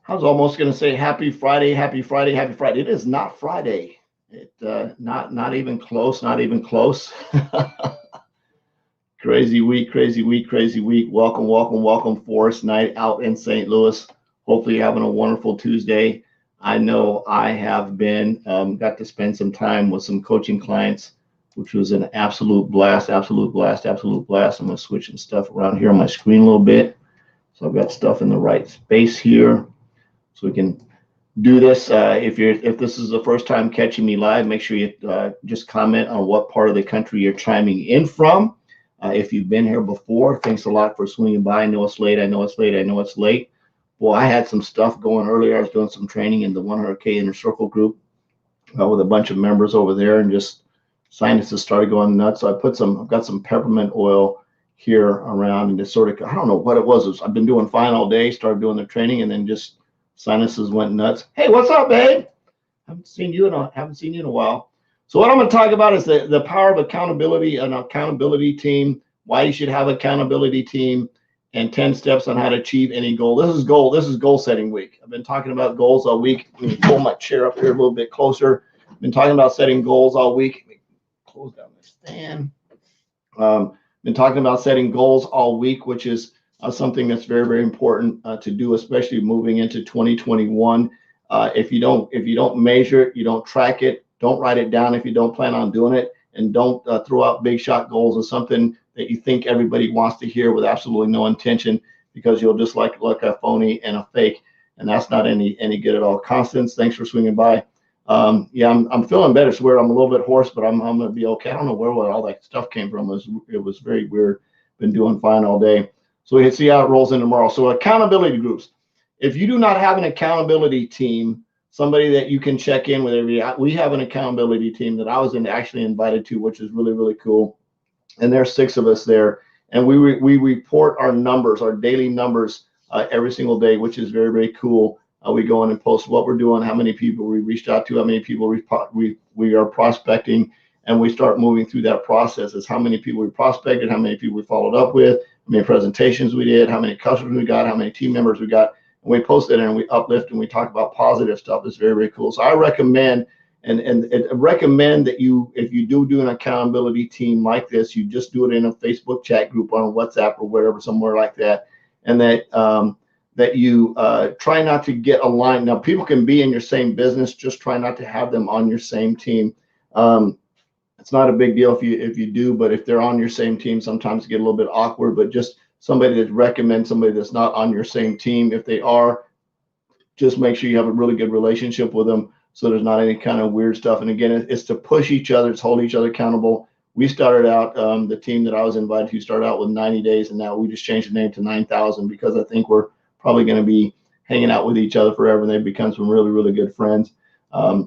I was almost going to say happy Friday, happy Friday, happy Friday. It is not Friday. Not even close, not even close. Crazy week, crazy week, crazy week. Welcome, welcome, welcome. Forest night out in St. Louis. Hopefully, you're having a wonderful Tuesday. I know I have been got to spend some time with some coaching clients, which was an absolute blast, absolute blast, absolute blast. I'm going to switch some stuff around here on my screen a little bit. So I've got stuff in the right space here, so we can do this. If this is the first time catching me live, make sure you just comment on what part of the country you're chiming in from. If you've been here before, thanks a lot for swinging by. I know it's late. I know it's late. I know it's late. Well, I had some stuff going earlier. I was doing some training in the 100K Inner Circle group with a bunch of members over there, and just sinuses started going nuts. So I've got some peppermint oil here around, and just sort of, I don't know what it was. I've been doing fine all day, started doing the training, and then just sinuses went nuts. Hey, what's up, babe? Haven't seen you in a while. So what I'm going to talk about is the power of accountability, an accountability team, why you should have an accountability team, and 10 steps on how to achieve any goal. This is goal setting week. I've been talking about goals all week. Let me pull my chair up here a little bit closer. I've been talking about setting goals all week. Let me close down the stand. Been talking about setting goals all week, which is something that's very, very important to do, especially moving into 2021. If you don't measure it, you don't track it, don't write it down if you don't plan on doing it, and don't throw out big shot goals or something that you think everybody wants to hear with absolutely no intention, because you'll just look a phony and a fake, and that's not any good at all. Constance, thanks for swinging by. Yeah, I'm feeling better. It's weird. I'm a little bit hoarse, but I'm gonna be okay. I don't know where all that stuff came from. It was very weird. Been doing fine all day. So we can see how it rolls in tomorrow. So accountability groups. If you do not have an accountability team, somebody that you can check in with we have an accountability team that I was actually invited to, which is really, really cool. And there's 6 of us there, and we report our numbers, our daily numbers every single day, which is very, very cool. We go in and post what we're doing, how many people we reached out to, how many people we are prospecting, and we start moving through that process. As how many people we prospected, how many people we followed up with, how many presentations we did, how many customers we got, how many team members we got, and we post it and we uplift and we talk about positive stuff. It's very, very cool. So I recommend and recommend that if you do an accountability team like this, you just do it in a Facebook chat group on WhatsApp or wherever, somewhere like that, and that you try not to get aligned. Now, people can be in your same business, just try not to have them on your same team. It's not a big deal if you do, but if they're on your same team, sometimes it get a little bit awkward. But just somebody that recommends somebody that's not on your same team. If they are, just make sure you have a really good relationship with them, so there's not any kind of weird stuff. And again, it's to push each other, it's hold each other accountable. We started out, the team that I was invited to started out with 90 days, and now we just changed the name to 9,000, because I think we're probably going to be hanging out with each other forever, and they've become some really, really good friends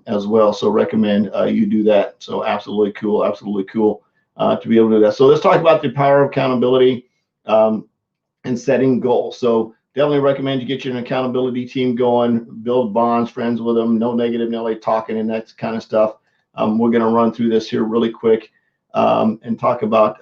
as well. So recommend you do that. So absolutely cool to be able to do that. So let's talk about the power of accountability and setting goals. So definitely recommend you get your accountability team going, build bonds, friends with them, no negative Nelly talking and that kind of stuff. We're going to run through this here really quick and talk about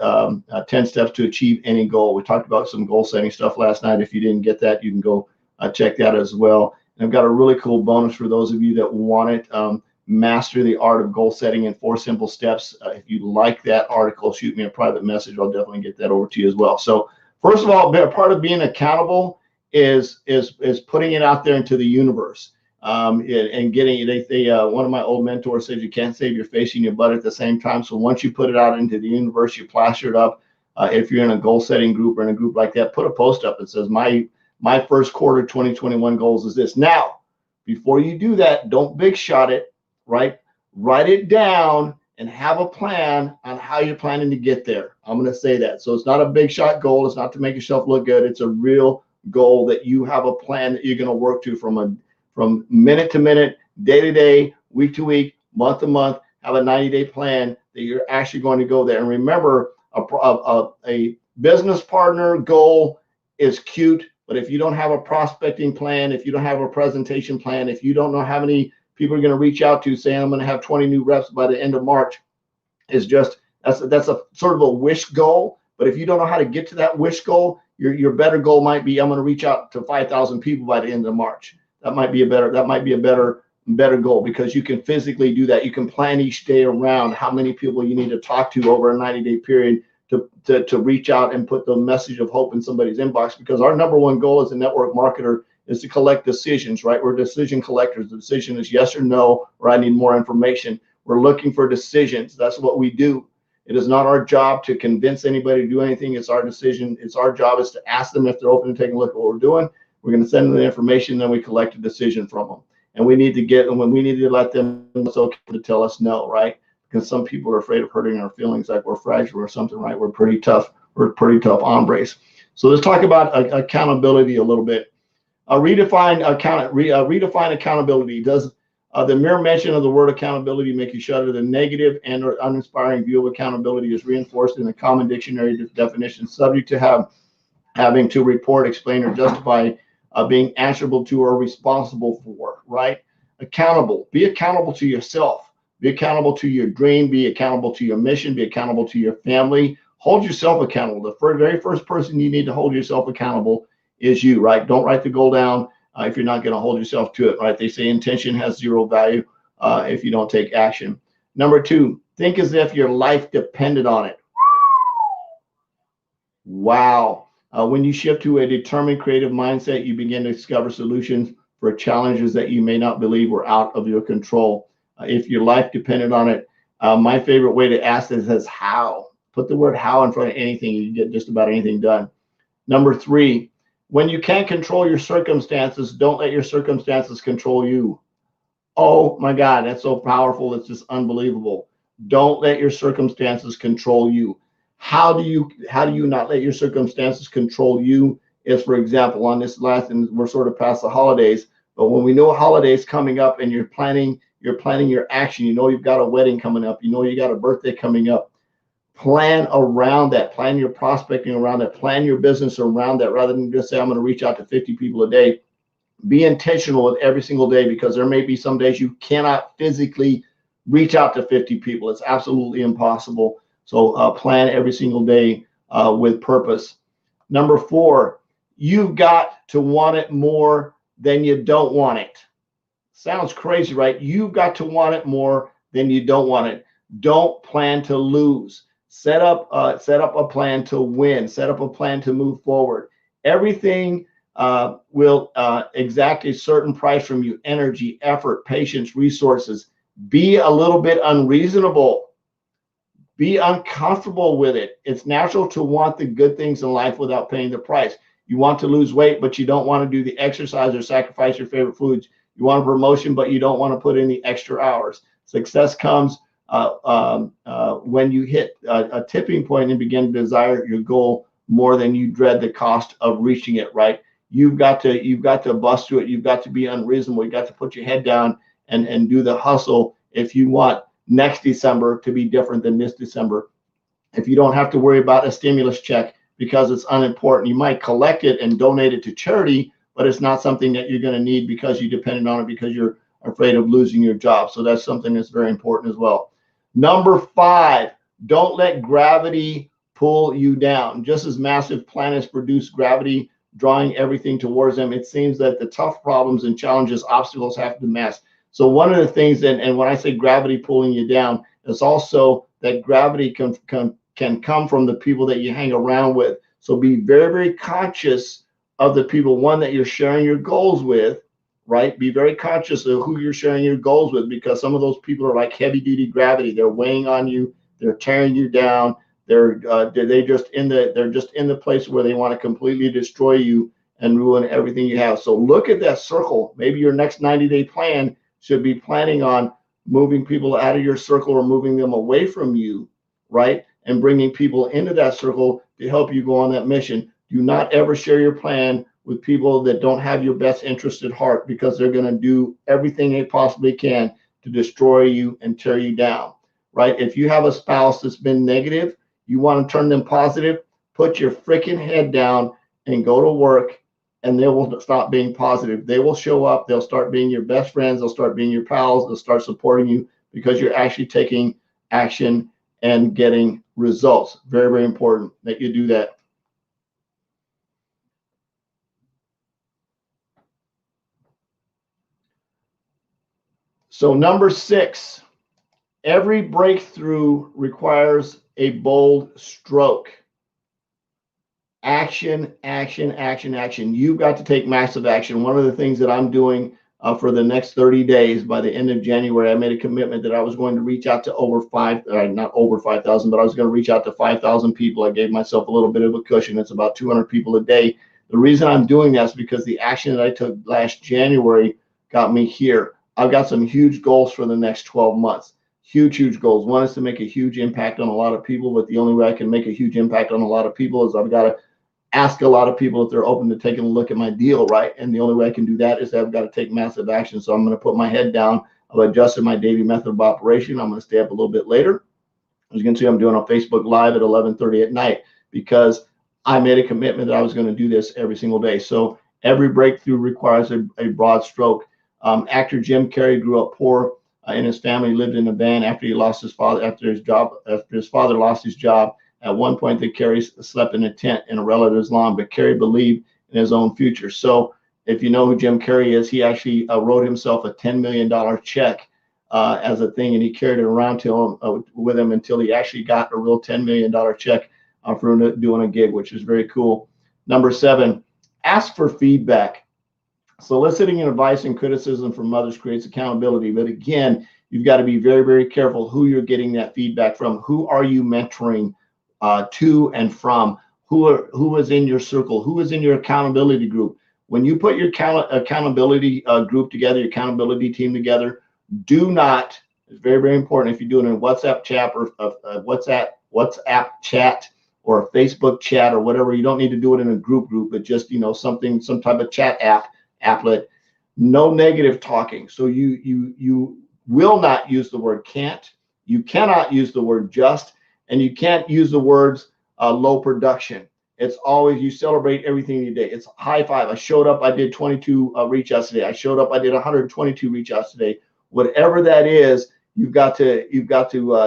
10 steps to achieve any goal. We talked about some goal setting stuff last night. If you didn't get that, you can go check that as well. And I've got a really cool bonus for those of you that want it. Master the Art of Goal Setting in 4 Simple Steps. If you like that article, shoot me a private message. I'll definitely get that over to you as well. So first of all, part of being accountable is putting it out there into the universe, and getting one of my old mentors said you can't save your face and your butt at the same time. So once you put it out into the universe, you plaster it up. If you're in a goal setting group or in a group like that, put a post up that says my first quarter 2021 goals is this. Now, before you do that, don't big shot it, right? Write it down and have a plan on how you're planning to get there. I'm going to say that. So it's not a big shot goal. It's not to make yourself look good. It's a real goal that you have a plan that you're going to work to from minute to minute, day to day, week to week, month to month. Have a 90-day plan that you're actually going to go there. And remember, a business partner goal is cute, but if you don't have a prospecting plan, if you don't have a presentation plan, if you don't know how many people are going to reach out to, saying I'm going to have 20 new reps by the end of March, is just that's a sort of a wish goal. But if you don't know how to get to that wish goal, your better goal might be I'm going to reach out to 5,000 people by the end of March. That might be a better goal, because you can physically do that. You can plan each day around how many people you need to talk to over a 90-day period to reach out and put the message of hope in somebody's inbox, because our number one goal as a network marketer is to collect decisions, right? We're decision collectors. The decision is yes or no, or I need more information. We're looking for decisions. That's what we do. It is not our job to convince anybody to do anything. It's our decision. It's our job is to ask them if they're open to taking a look at what we're doing. We're going to send them the information, then we collect a decision from them. And we need to let them know it's okay to tell us no, right? Because some people are afraid of hurting our feelings, like we're fragile or something, right? We're pretty tough. We're pretty tough hombres. So let's talk about accountability a little bit. Redefine accountability. Does the mere mention of the word accountability make you shudder? The negative and or uninspiring view of accountability is reinforced in the common dictionary definition, subject to having to report, explain, or justify being answerable to or responsible for, right? Accountable. Be accountable to yourself. Be accountable to your dream. Be accountable to your mission. Be accountable to your family. Hold yourself accountable. The very first person you need to hold yourself accountable is you, right? Don't write the goal down if you're not going to hold yourself to it, right? They say intention has zero value if you don't take action. Number 2, think as if your life depended on it. Wow. When you shift to a determined creative mindset, you begin to discover solutions for challenges that you may not believe were out of your control. If your life depended on it, my favorite way to ask this is how. Put the word how in front of anything, you get just about anything done. Number 3, when you can't control your circumstances, don't let your circumstances control you. Oh my God, that's so powerful. It's just unbelievable. Don't let your circumstances control you. How do you not let your circumstances control you? Is, for example, on this last, and we're sort of past the holidays, but when we know a holiday's coming up and you're planning your action, you know you've got a wedding coming up, you know you got a birthday coming up, plan around that, plan your prospecting around that, plan your business around that, rather than just say, I'm going to reach out to 50 people a day. Be intentional with every single day, because there may be some days you cannot physically reach out to 50 people. It's absolutely impossible. So plan every single day with purpose. Number 4, you've got to want it more than you don't want it. Sounds crazy, right? You've got to want it more than you don't want it. Don't plan to lose. Set up a plan to win. Set up a plan to move forward. Everything will exact a certain price from you: energy, effort, patience, resources. Be a little bit unreasonable. Be uncomfortable with it. It's natural to want the good things in life without paying the price. You want to lose weight, but you don't want to do the exercise or sacrifice your favorite foods. You want a promotion, but you don't want to put in the extra hours. Success comes when you hit a tipping point and begin to desire your goal more than you dread the cost of reaching it, right? You've got to bust through it. You've got to be unreasonable. You've got to put your head down and do the hustle if you want next December to be different than this December. If you don't have to worry about a stimulus check because it's unimportant, you might collect it and donate it to charity, but it's not something that you're going to need because you depended on it because you're afraid of losing your job. So that's something that's very important as well. Number 5, don't let gravity pull you down. Just as massive planets produce gravity, drawing everything towards them, it seems that the tough problems and challenges, obstacles have to mass. So one of the things, and when I say gravity pulling you down, it's also that gravity can come from the people that you hang around with. So be very, very conscious of the people, one, that you're sharing your goals with, right? Be very conscious of who you're sharing your goals with, because some of those people are like heavy duty gravity. They're weighing on you. They're tearing you down. They're just in the place where they want to completely destroy you and ruin everything you have. So look at that circle. Maybe your next 90-day plan should be planning on moving people out of your circle or moving them away from you, right? And bringing people into that circle to help you go on that mission. Do not ever share your plan with people that don't have your best interest at heart, because they're going to do everything they possibly can to destroy you and tear you down, right? If you have a spouse that's been negative, you want to turn them positive, put your freaking head down and go to work, and they will stop being positive. They will show up. They'll start being your best friends. They'll start being your pals. They'll start supporting you because you're actually taking action and getting results. Very, very important that you do that. So number 6, every breakthrough requires a bold stroke. Action, action, action, action. You've got to take massive action. One of the things that I'm doing for the next 30 days, by the end of January, I made a commitment that I was going to reach out to not over 5,000, but I was going to reach out to 5,000 people. I gave myself a little bit of a cushion. It's about 200 people a day. The reason I'm doing that is because the action that I took last January got me here. I've got some huge goals for the next 12 months. Huge, huge goals. One is to make a huge impact on a lot of people, but the only way I can make a huge impact on a lot of people is I've got to ask a lot of people if they're open to taking a look at my deal, right? And the only way I can do that is I've got to take massive action. So I'm going to put my head down. I've adjusted my daily method of operation. I'm going to stay up a little bit later. As you can see, I'm doing a Facebook Live at 11:30 at night because I made a commitment that I was going to do this every single day. So every breakthrough requires a broad stroke. Actor Jim Carrey grew up poor, and his family lived in a van after he lost his father, after his father lost his job. At one point, the Carey slept in a tent in a relative's lawn, but Carey believed in his own future. So if you know who Jim Carrey is, he actually wrote himself a $10 million check as a thing, and he carried it around with him until he actually got a real $10 million check for doing a gig, which is very cool. Number 7, ask for feedback. Soliciting advice and criticism from others creates accountability. But again, you've got to be very, very careful who you're getting that feedback from. Who are you mentoring to and from? Who is in your circle? Who is in your accountability group? When you put your accountability group together, your accountability team together, do not, it's very, very important if you're doing a WhatsApp chat or WhatsApp chat or a Facebook chat or whatever, you don't need to do it in a group, but just, some type of chat applet, no negative talking. So you will not use the word can't, you cannot use the word just, and you can't use the words low production. It's always, you celebrate everything you did. It's high five. I showed up, I did 22 reach outs today. I showed up, I did 122 reach outs today. Whatever that is, you've got to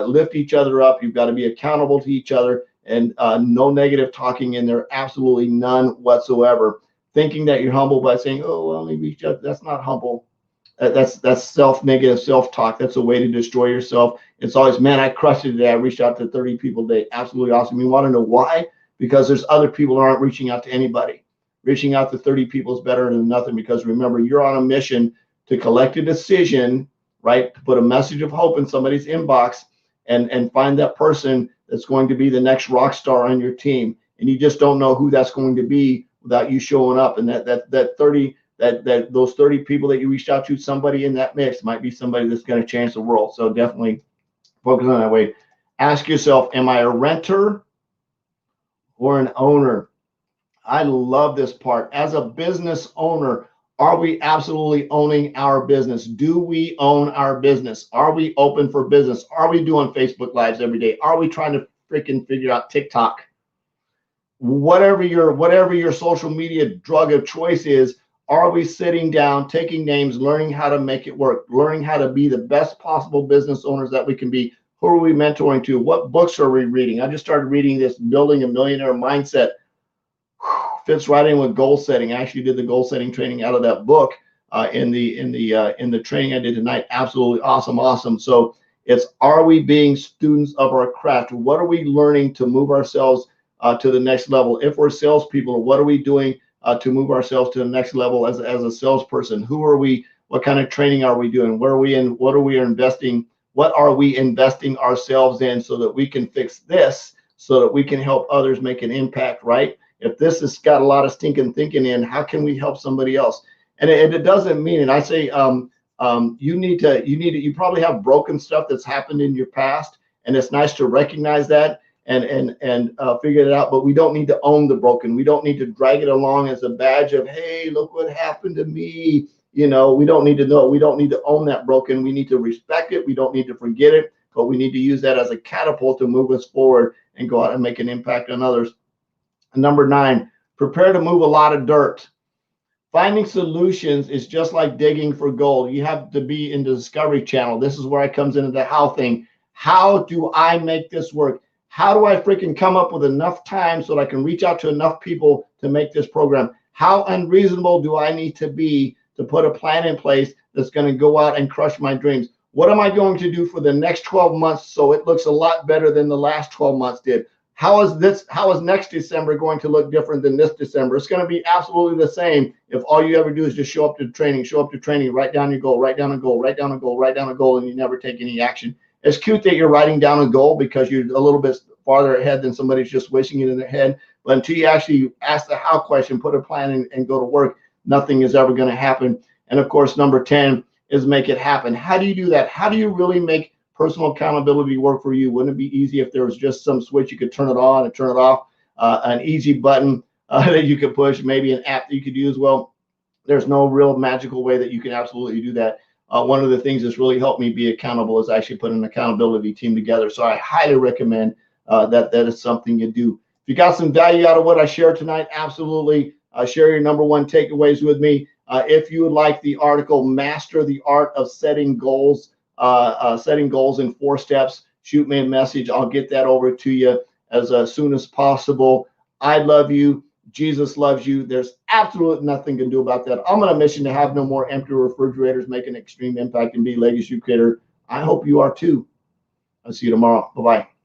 lift each other up. You've got to be accountable to each other, and no negative talking in there, absolutely none whatsoever. Thinking that you're humble by saying, oh, well, let me reach out. That's not humble. That's self-negative self-talk. That's a way to destroy yourself. It's always, man, I crushed it today. I reached out to 30 people today. Absolutely awesome. You want to know why? Because there's other people who aren't reaching out to anybody. Reaching out to 30 people is better than nothing, because remember, you're on a mission to collect a decision, right? To put a message of hope in somebody's inbox and find that person that's going to be the next rock star on your team. And you just don't know who that's going to be without you showing up. And those 30 people that you reached out to, somebody in that mix might be somebody that's going to change the world. So definitely focus on that way. Ask yourself, am I a renter or an owner? I love this part. As a business owner, are we absolutely owning our business? Do we own our business? Are we open for business? Are we doing Facebook Lives every day? Are we trying to freaking figure out TikTok? Whatever your social media drug of choice is, are we sitting down, taking names, learning how to make it work, learning how to be the best possible business owners that we can be? Who are we mentoring to? What books are we reading? I just started reading this Building a Millionaire Mindset. Fits right in with goal setting. I actually did the goal setting training out of that book in the training I did tonight. Absolutely awesome. So it's, are we being students of our craft? What are we learning to move ourselves to the next level? If we're salespeople, what are we doing to move ourselves to the next level as a salesperson? Who are we? What kind of training are we doing? Where are we in? What are we investing? What are we investing ourselves in so that we can fix this, so that we can help others make an impact, right? If this has got a lot of stinking thinking in, how can we help somebody else? And it doesn't mean, and I say, you probably have broken stuff that's happened in your past, and it's nice to recognize that and figure it out. But we don't need to own the broken. We don't need to drag it along as a badge of, hey, look what happened to me. We don't need to know. We don't need to own that broken. We need to respect it. We don't need to forget it, but we need to use that as a catapult to move us forward and go out and make an impact on others. Number 9, prepare to move a lot of dirt. Finding solutions is just like digging for gold. You have to be in the Discovery Channel. This is where it comes into the how thing. How do I make this work? How do I freaking come up with enough time so that I can reach out to enough people to make this program? How unreasonable do I need to be to put a plan in place that's going to go out and crush my dreams. What am I going to do for the next 12 months so it looks a lot better than the last 12 months did? How is next December going to look different than this December? It's going to be absolutely the same if all you ever do is just show up to training, write down your goal, write down a goal, write down a goal, write down a goal, and you never take any action. It's cute that you're writing down a goal because you're a little bit farther ahead than somebody's just wishing it in their head. But until you actually ask the how question, put a plan in, and go to work, nothing is ever going to happen. And of course, number 10 is make it happen. How do you do that? How do you really make personal accountability work for you? Wouldn't it be easy if there was just some switch you could turn it on and turn it off, an easy button that you could push, maybe an app that you could use? Well, there's no real magical way that you can absolutely do that. One of the things that's really helped me be accountable is actually put an accountability team together. So I highly recommend that is something you do. If you got some value out of what I shared tonight, absolutely share your number one takeaways with me. If you would like the article, Master the Art of Setting Goals in 4 steps, shoot me a message. I'll get that over to you as soon as possible. I love you. Jesus loves you. There's absolutely nothing you can do about that. I'm on a mission to have no more empty refrigerators, make an extreme impact, and be legacy creator. I hope you are too. I'll see you tomorrow. Bye-bye.